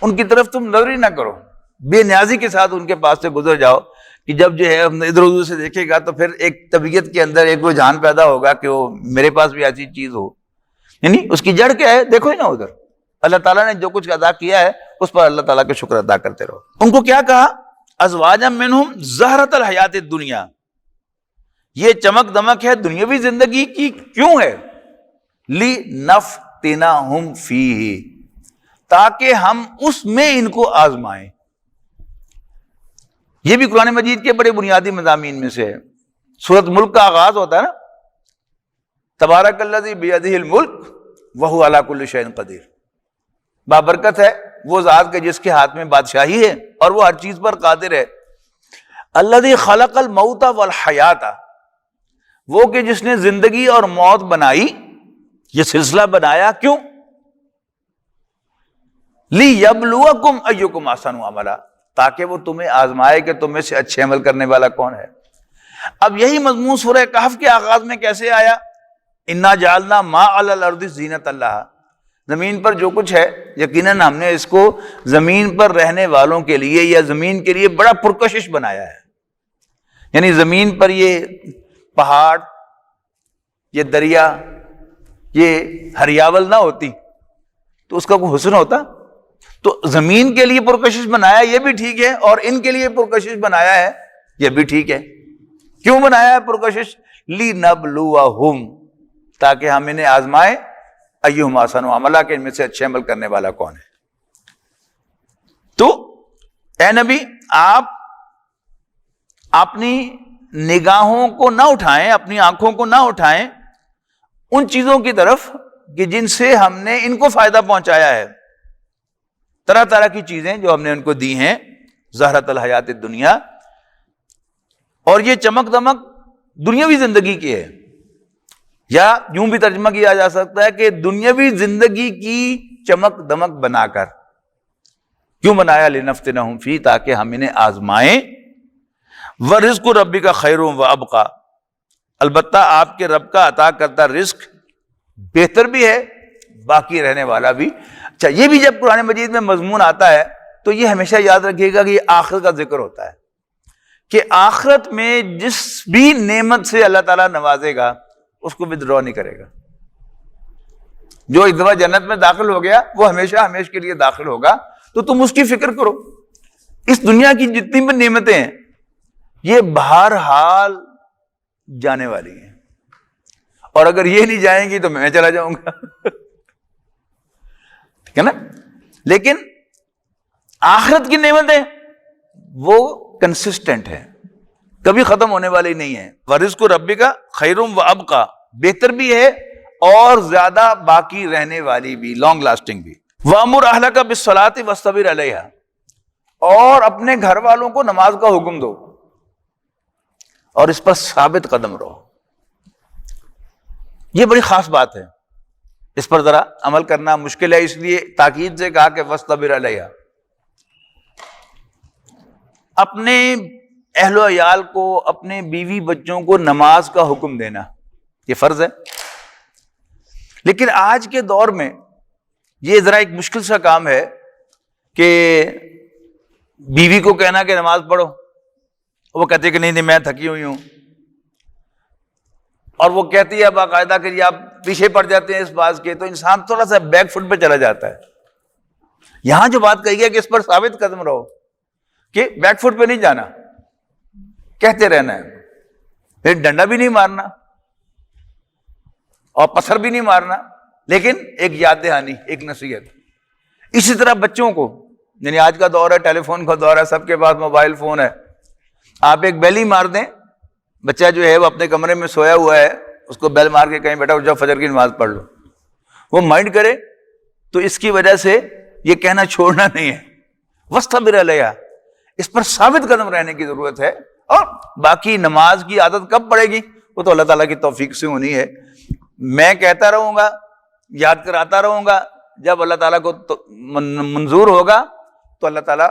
ان کی طرف تم نظر ہی نہ کرو، بے نیازی کے ساتھ ان کے پاس سے گزر جاؤ. کہ جب جو ہے ادھر ادھر سے دیکھے گا تو پھر ایک طبیعت کے اندر ایک رجحان پیدا ہوگا کہ وہ میرے پاس بھی ایسی چیز ہو. یعنی اس کی جڑ کیا ہے؟ دیکھو ہی نا ادھر. اللہ تعالیٰ نے جو کچھ ادا کیا ہے اس پر اللہ تعالیٰ کے شکر ادا کرتے رہو. ان کو کیا کہا؟ ازواجا منہم زہرۃ الحیات الدنیا، یہ چمک دمک ہے دنیاوی زندگی کی. کیوں ہے؟ لنفتنہم فیہ، تاکہ ہم اس میں ان کو آزمائیں. یہ بھی قرآن مجید کے بڑے بنیادی مضامین میں سے ہے. سورۃ ملک کا آغاز ہوتا ہے نا، تبارک الذی بیدہ الملک وہو علی کل شیء قدیر. بابرکت ہے وہ ذات کے جس کے ہاتھ میں بادشاہی ہے اور وہ ہر چیز پر قادر ہے. الذی خلق الموت والحیات، وہ کہ جس نے زندگی اور موت بنائی، یہ سلسلہ بنایا. کیوں؟ لیبلوکم ایکم احسن عملا، تاکہ وہ تمہیں آزمائے کہ تم میں سے اچھے عمل کرنے والا کون ہے. اب یہی مضمون سورہ کہف کے آغاز میں کیسے آیا؟ انا جعلنا ما علی الارض زینۃ لہا، زمین پر جو کچھ ہے یقیناً ہم نے اس کو زمین پر رہنے والوں کے لیے یا زمین کے لیے بڑا پرکشش بنایا ہے. یعنی زمین پر یہ پہاڑ، یہ دریا، یہ ہریاول نہ ہوتی تو اس کا کوئی حسن ہوتا. تو زمین کے لیے پرکشش بنایا یہ بھی ٹھیک ہے، اور ان کے لیے پرکشش بنایا ہے یہ بھی ٹھیک ہے. کیوں بنایا ہے پرکشش؟ لنبلوہم، تاکہ ہم انہیں آزمائیں ایہم احسن عملا، کہ ان میں سے اچھے عمل کرنے والا کون ہے. تو اے نبی، آپ اپنی نگاہوں کو نہ اٹھائیں، اپنی آنکھوں کو نہ اٹھائیں ان چیزوں کی طرف کہ جن سے ہم نے ان کو فائدہ پہنچایا ہے. طرح طرح کی چیزیں جو ہم نے ان کو دی ہیں، زہرۃ الحیات الدنیا، اور یہ چمک دمک دنیاوی زندگی کی ہے. یا یوں بھی ترجمہ کیا جا سکتا ہے کہ دنیاوی زندگی کی چمک دمک بنا کر. کیوں بنایا؟ لنفتنہم فی، تاکہ ہم انہیں آزمائیں. ورزق ربک خیر وابقی، البتہ آپ کے رب کا عطا کرتا رزق بہتر بھی ہے، باقی رہنے والا بھی. اچھا، یہ بھی جب قرآن مجید میں مضمون آتا ہے تو یہ ہمیشہ یاد رکھیے گا کہ یہ آخرت کا ذکر ہوتا ہے، کہ آخرت میں جس بھی نعمت سے اللہ تعالیٰ نوازے گا اس کو ودرا نہیں کرے گا. جو ایک دفعہ جنت میں داخل ہو گیا وہ ہمیشہ ہمیشہ کے لیے داخل ہوگا. تو تم اس کی فکر کرو. اس دنیا کی جتنی بھی نعمتیں ہیں یہ بہرحال جانے والی ہیں، اور اگر یہ نہیں جائیں گی تو میں چلا جاؤں گا. ٹھیک ہے نا؟ لیکن آخرت کی نعمتیں وہ کنسسٹنٹ ہے، کبھی ختم ہونے والی نہیں ہے. وَرِزْقُ رَبِّكَ خَيْرٌ وَأَبْقَىٰ، بہتر بھی ہے اور زیادہ باقی رہنے والی بھی، لانگ لاسٹنگ بھی. وَأْمُرْ أَهْلَكَ بِالصَّلَاةِ وَاصْطَبِرْ عَلَيْهَا، اور اپنے گھر والوں کو نماز کا حکم دو اور اس پر ثابت قدم رہو. یہ بڑی خاص بات ہے، اس پر ذرا عمل کرنا مشکل ہے، اس لیے تاکید سے کہا کہ وَاصْطَبِرْ عَلَيْهَا. اپنے اہل و عیال کو، اپنے بیوی بچوں کو نماز کا حکم دینا یہ فرض ہے. لیکن آج کے دور میں یہ ذرا ایک مشکل سا کام ہے کہ بیوی کو کہنا کہ نماز پڑھو، وہ کہتے کہ نہیں میں تھکی ہوئی ہوں، اور وہ کہتی ہے باقاعدہ کہ آپ پیچھے پڑ جاتے ہیں اس بات کے، تو انسان تھوڑا سا بیک فٹ پہ چلا جاتا ہے. یہاں جو بات کہی ہے کہ اس پر ثابت قدم رہو، کہ بیک فٹ پہ نہیں جانا، کہتے رہنا ہے، پھر ڈنڈا بھی نہیں مارنا اور پتھر بھی نہیں مارنا، لیکن ایک یاد دہانی، ایک نصیحت. اسی طرح بچوں کو، یعنی آج کا دور ہے، ٹیلی فون کا دور ہے، سب کے پاس موبائل فون ہے. آپ ایک بیل ہی مار دیں، بچہ جو ہے وہ اپنے کمرے میں سویا ہوا ہے، اس کو بیل مار کے کہیں بیٹا اٹھ جاؤ فجر کی نماز پڑھ لو، وہ مائنڈ کرے تو اس کی وجہ سے یہ کہنا چھوڑنا نہیں ہے. وَاصْطَبِرْ عَلَيْهَا، اس پر ثابت قدم رہنے کی ضرورت ہے. اور باقی نماز کی عادت کب پڑے گی وہ تو اللہ تعالیٰ کی توفیق سے ہونی ہے. میں کہتا رہوں گا، یاد کراتا رہوں گا، جب اللہ تعالیٰ کو منظور ہوگا تو اللہ تعالیٰ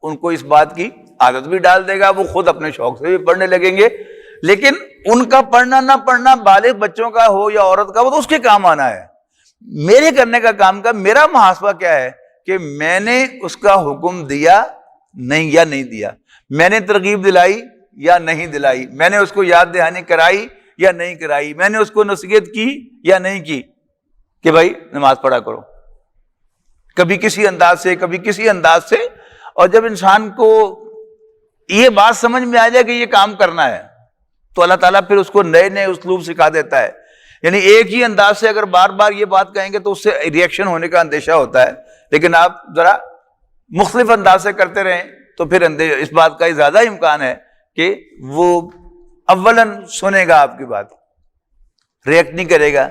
ان کو اس بات کی عادت بھی ڈال دے گا، وہ خود اپنے شوق سے بھی پڑھنے لگیں گے. لیکن ان کا پڑھنا نہ پڑھنا بالغ بچوں کا ہو یا عورت کا، وہ تو اس کے کام آنا ہے. میرے کرنے کا کام کا میرا محاسبہ کیا ہے کہ میں نے اس کا حکم دیا نہیں یا نہیں دیا، میں نے ترغیب دلائی یا نہیں دلائی، میں نے اس کو یاد دہانی کرائی یا نہیں کرائی، میں نے اس کو نصیحت کی یا نہیں کی کہ بھائی نماز پڑھا کرو، کبھی کسی انداز سے کبھی کسی انداز سے. اور جب انسان کو یہ بات سمجھ میں آ جائے کہ یہ کام کرنا ہے تو اللہ تعالیٰ پھر اس کو نئے نئے اسلوب سکھا دیتا ہے. یعنی ایک ہی انداز سے اگر بار بار یہ بات کہیں گے تو اس سے ریئیکشن ہونے کا اندیشہ ہوتا ہے، لیکن آپ ذرا مختلف انداز سے کرتے رہیں تو پھر اس بات کا زیادہ امکان ہے کہ وہ اولاً سنے گا آپ کی بات، ریئیکٹ نہیں کرے گا،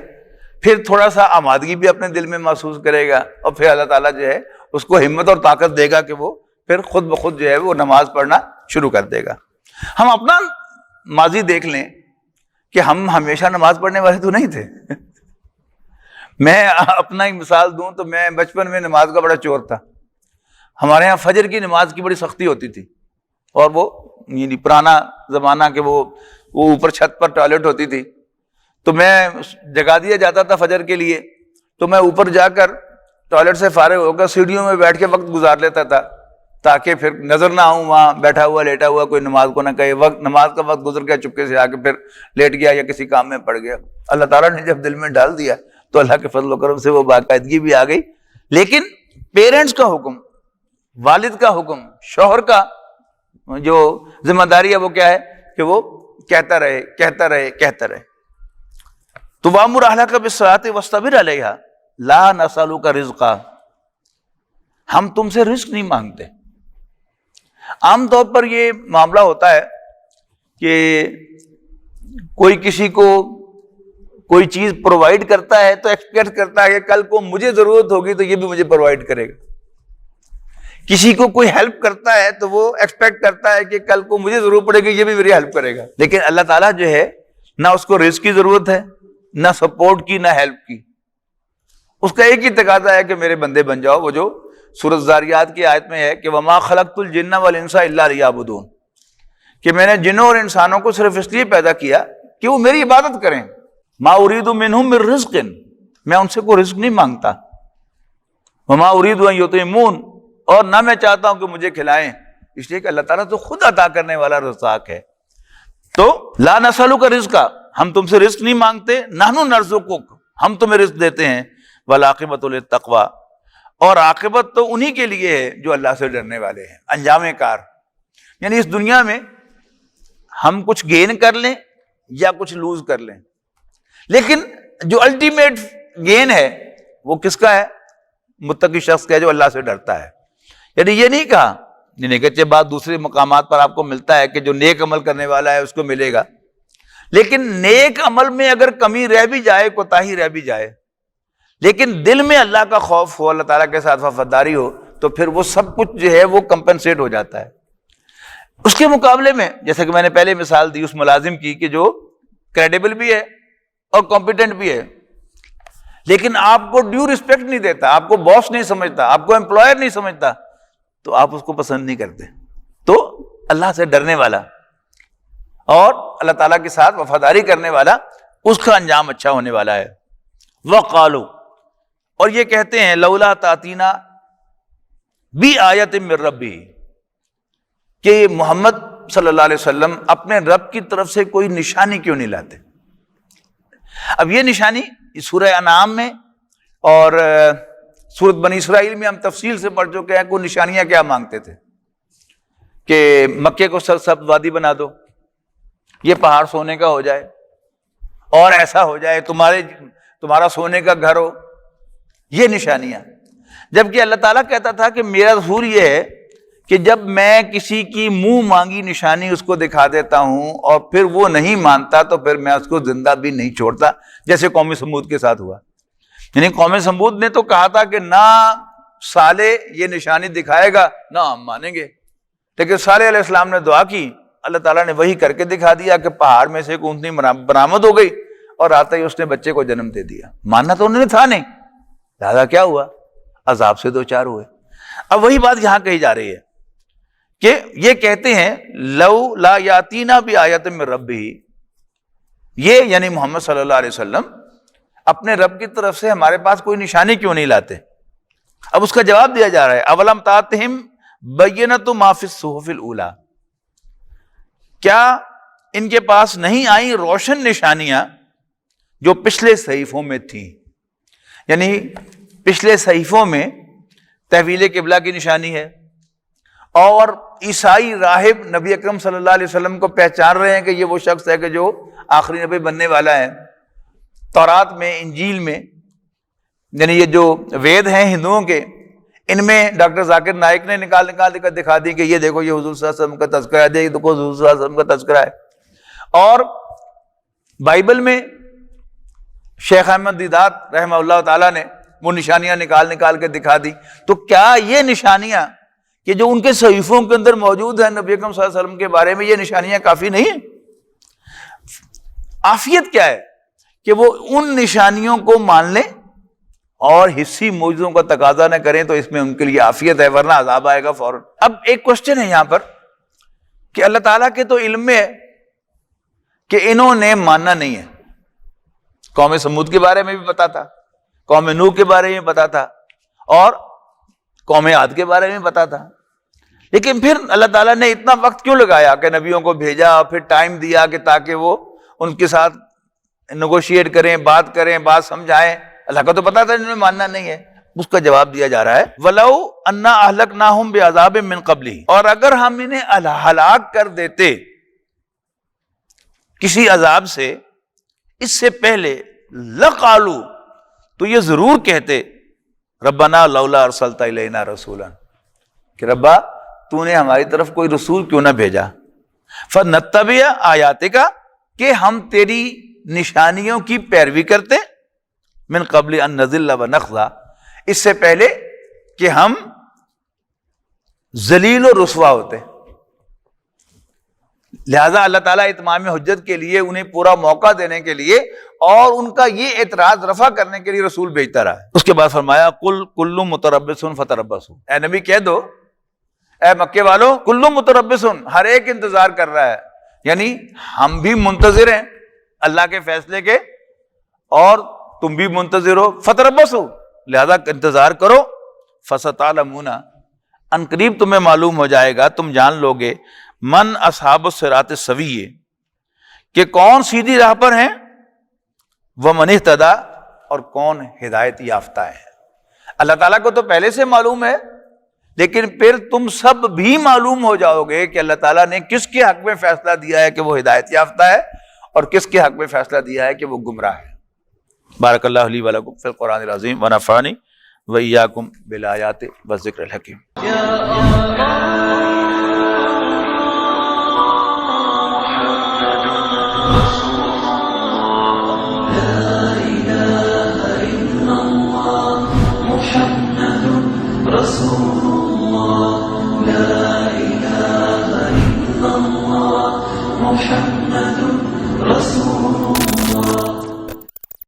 پھر تھوڑا سا آمادگی بھی اپنے دل میں محسوس کرے گا، اور پھر اللہ تعالیٰ جو ہے اس کو ہمت اور طاقت دے گا کہ وہ پھر خود بخود جو ہے وہ نماز پڑھنا شروع کر دے گا. ہم اپنا ماضی دیکھ لیں کہ ہم ہمیشہ نماز پڑھنے والے تو نہیں تھے. میں اپنا ہی مثال دوں تو میں بچپن میں نماز کا بڑا چور تھا. ہمارے ہاں فجر کی نماز کی بڑی سختی ہوتی تھی، اور وہ یعنی پرانا زمانہ کہ وہ اوپر چھت پر ٹوائلٹ ہوتی تھی، تو میں جگا دیا جاتا تھا فجر کے لیے، تو میں اوپر جا کر ٹوائلٹ سے فارغ ہو کر سیڑھیوں میں بیٹھ کے وقت گزار لیتا تھا تاکہ پھر نظر نہ آؤں وہاں بیٹھا ہوا لیٹا ہوا، کوئی نماز کو نہ کہے. نماز کا وقت گزر گیا، چپکے سے آ کے پھر لیٹ گیا یا کسی کام میں پڑ گیا. اللہ تعالیٰ نے جب دل میں ڈال دیا تو اللہ کے فضل و کرم سے وہ باقاعدگی بھی آ گئی. لیکن پیرنٹس کا حکم، والد کا حکم، شوہر کا جو ذمہ داری ہے وہ کیا ہے کہ وہ کہتا رہے کہتا رہے کہتا رہے. تو وَأْمُرْ أَهْلَكَ بِالصَّلَاةِ وَاصْطَبِرْ عَلَيْهَا لَا نَسْأَلُكَ رِزْقًا، ہم تم سے رزق نہیں مانگتے. عام طور پر یہ معاملہ ہوتا ہے کہ کوئی کسی کو کوئی چیز پرووائڈ کرتا ہے تو ایکسپیکٹ کرتا ہے کہ کل کو مجھے ضرورت ہوگی تو یہ بھی مجھے پرووائڈ کرے گا. کسی کو کوئی ہیلپ کرتا ہے تو وہ ایکسپیکٹ کرتا ہے کہ کل کو مجھے ضرورت پڑے گی، یہ بھی میری ہیلپ کرے گا. لیکن اللہ تعالیٰ جو ہے نہ اس کو رزق کی ضرورت ہے، نہ سپورٹ کی، نہ ہیلپ کی. اس کا ایک ہی تقاضا ہے کہ میرے بندے بن جاؤ. وہ جو سورۃ الذاریات کی آیت میں ہے کہ وَمَا خَلَقْتُ الْجِنَّ وَالْإِنسَ إِلَّا لِيَعْبُدُونِ، کہ میں نے جنوں اور انسانوں کو صرف اس لیے پیدا کیا کہ وہ میری عبادت کریں. مَا أُرِيدُ مِنْهُم مِّن رِزْقٍ، میں ان سے کوئی رزق نہیں مانگتا. وَمَا أُرِيدُ أَن يُطْعِمُونِ، اور نہ میں چاہتا ہوں کہ مجھے کھلائیں، اس لیے کہ اللہ تعالیٰ تو خود عطا کرنے والا رزاق ہے. تو لا نسألک رزقا، ہم تم سے رزق نہیں مانگتے. نحن نرزقک، ہم تمہیں رزق دیتے ہیں. والعاقبۃ للتقویٰ، اور عاقبت تو انہی کے لیے ہے جو اللہ سے ڈرنے والے ہیں. انجام کار، یعنی اس دنیا میں ہم کچھ گین کر لیں یا کچھ لوز کر لیں، لیکن جو الٹیمیٹ گین ہے وہ کس کا ہے؟ متقی شخص کا ہے جو اللہ سے ڈرتا ہے. یعنی یہ نہیں کہا یعنی اگرچہ بات دوسرے مقامات پر آپ کو ملتا ہے کہ جو نیک عمل کرنے والا ہے اس کو ملے گا، لیکن نیک عمل میں اگر کمی رہ بھی جائے، کوتاہی رہ بھی جائے، لیکن دل میں اللہ کا خوف ہو، اللہ تعالیٰ کے ساتھ وفاداری ہو، تو پھر وہ سب کچھ جو ہے وہ کمپنسیٹ ہو جاتا ہے۔ اس کے مقابلے میں جیسے کہ میں نے پہلے مثال دی اس ملازم کی کہ جو کریڈیبل بھی ہے اور کمپیٹنٹ بھی ہے، لیکن آپ کو ڈیو رسپیکٹ نہیں دیتا، آپ کو باس نہیں سمجھتا، آپ کو امپلائر نہیں سمجھتا، تو آپ اس کو پسند نہیں کرتے۔ تو اللہ سے ڈرنے والا اور اللہ تعالیٰ کے ساتھ وفاداری کرنے والا، اس کا انجام اچھا ہونے والا ہے۔ وقالو، اور یہ کہتے ہیں لولا تاتینا بی آیت من ربی، کہ محمد صلی اللہ علیہ وسلم اپنے رب کی طرف سے کوئی نشانی کیوں نہیں لاتے۔ اب یہ نشانی سورہ انعام میں اور سورۃ بنی اسرائیل میں ہم تفصیل سے پڑھ چکے ہیں، کوئی نشانیاں کیا مانگتے تھے کہ مکے کو سرسبز وادی بنا دو، یہ پہاڑ سونے کا ہو جائے، اور ایسا ہو جائے، تمہارا سونے کا گھر ہو، یہ نشانیاں۔ جبکہ اللہ تعالیٰ کہتا تھا کہ میرا ظہور یہ ہے کہ جب میں کسی کی منہ مانگی نشانی اس کو دکھا دیتا ہوں اور پھر وہ نہیں مانتا تو پھر میں اس کو زندہ بھی نہیں چھوڑتا، جیسے قوم سمود کے ساتھ ہوا۔ یعنی قوم سمود نے تو کہا تھا کہ نہ صالح یہ نشانی دکھائے گا نہ ہم مانیں گے، لیکن صالح علیہ السلام نے دعا کی، اللہ تعالیٰ نے وہی کر کے دکھا دیا کہ پہاڑ میں سے ایک اونٹنی برآمد ہو گئی اور آتے ہی اس نے بچے کو جنم دے دیا۔ ماننا تو انہوں نے تھا نہیں، لہذا کیا ہوا؟ عذاب سے دو چار ہوئے۔ اب وہی بات یہاں کہی جا رہی ہے کہ یہ کہتے ہیں لو لا یاتینا بآیۃ من ربہ، یہ یعنی محمد صلی اللہ علیہ وسلم اپنے رب کی طرف سے ہمارے پاس کوئی نشانی کیوں نہیں لاتے؟ اب اس کا جواب دیا جا رہا ہے اولم تاتہم بینۃ ما فی الصحف الاولی، کیا ان کے پاس نہیں آئیں روشن نشانیاں جو پچھلے صحیفوں میں تھیں؟ یعنی پچھلے صحیفوں میں تحویل قبلہ کی نشانی ہے، اور عیسائی راہب نبی اکرم صلی اللہ علیہ وسلم کو پہچان رہے ہیں کہ یہ وہ شخص ہے کہ جو آخری نبی بننے والا ہے۔ تورات میں، انجیل میں، یعنی یہ جو وید ہیں ہندوؤں کے، ان میں ڈاکٹر ذاکر نائک نے نکال کر دکھا دی کہ یہ دیکھو یہ حضور صلی اللہ علیہ وسلم کا تذکرہ ہے، یہ دیکھو حضور صلی اللہ علیہ وسلم کا تذکرہ ہے۔ اور بائبل میں شیخ احمد دیدات رحمہ اللہ تعالیٰ نے وہ نشانیاں نکال کے دکھا دی۔ تو کیا یہ نشانیاں کہ جو ان کے صحیفوں کے اندر موجود ہیں نبی اکرم صلی اللہ علیہ وسلم کے بارے میں، یہ نشانیاں کافی نہیں ہیں؟ عافیت کیا ہے کہ وہ ان نشانیوں کو مان لیں اور حسی معجزوں کا تقاضا نہ کریں، تو اس میں ان کے لیے عافیت ہے، ورنہ عذاب آئے گا فوراً۔ اب ایک کوشچن ہے یہاں پر کہ اللہ تعالیٰ کے تو علم میں ہے کہ انہوں نے ماننا نہیں ہے۔ قوم سمود کے بارے میں بھی پتا تھا، قوم نوح کے بارے میں پتا تھا، اور قوم عاد کے بارے میں پتا تھا، لیکن پھر اللہ تعالیٰ نے اتنا وقت کیوں لگایا کہ نبیوں کو بھیجا اور پھر ٹائم دیا کہ تاکہ وہ ان کے ساتھ نیگوشیٹ کریں، بات کریں، بات سمجھائیں؟ اللہ کا تو پتا تھا انہوں نے ماننا نہیں ہے۔ اس کا جواب دیا جا رہا ہے وَلَوْ أَنَّا أَهْلَكْنَاهُمْ بِعَذَابٍ مِّن قَبْلِهِ، اور اگر ہم انہیں ہلاک کر دیتے کسی عذاب سے اس سے پہلے، لَقَالُوا، تو یہ ضرور کہتے ربنا لولا ارسلت الینا رسولا، کہ ربا تو نے ہماری طرف کوئی رسول کیوں نہ بھیجا، فنتبع آیاتک، کہ ہم تیری نشانیوں کی پیروی کرتے، من قبل ان نذل ونخزا، اس سے پہلے کہ ہم ذلیل و رسوا ہوتے۔ لہذا اللہ تعالیٰ اتمام حجت کے لیے انہیں پورا موقع دینے کے لیے اور ان کا یہ اعتراض رفع کرنے کے لیے رسول بھیجتا رہا ہے۔ اس کے بعد فرمایا قل کل متربص فتربصوا، اے نبی کہہ دو، اے مکے والو، کل متربص، ہر ایک انتظار کر رہا ہے، یعنی ہم بھی منتظر ہیں اللہ کے فیصلے کے اور تم بھی منتظر ہو، فتربصوا، لہذا انتظار کرو، فستعلمون، ان قریب تمہیں معلوم ہو جائے گا، تم جان لوگے، من اصحاب الصراط السوی، کہ کون سیدھی راہ پر ہیں، ومن اہتدی، اور کون ہدایت یافتہ ہے۔ اللہ تعالیٰ کو تو پہلے سے معلوم ہے، لیکن پھر تم سب بھی معلوم ہو جاؤ گے کہ اللہ تعالیٰ نے کس کے حق میں فیصلہ دیا ہے کہ وہ ہدایت یافتہ ہے اور کس کے حق میں فیصلہ دیا ہے کہ وہ گمراہ ہے۔ بارک اللہ لی ولکم فی القرآن العظیم ونفعنی وإیاکم بالآیات والذکر الحکیم۔ محمد رسول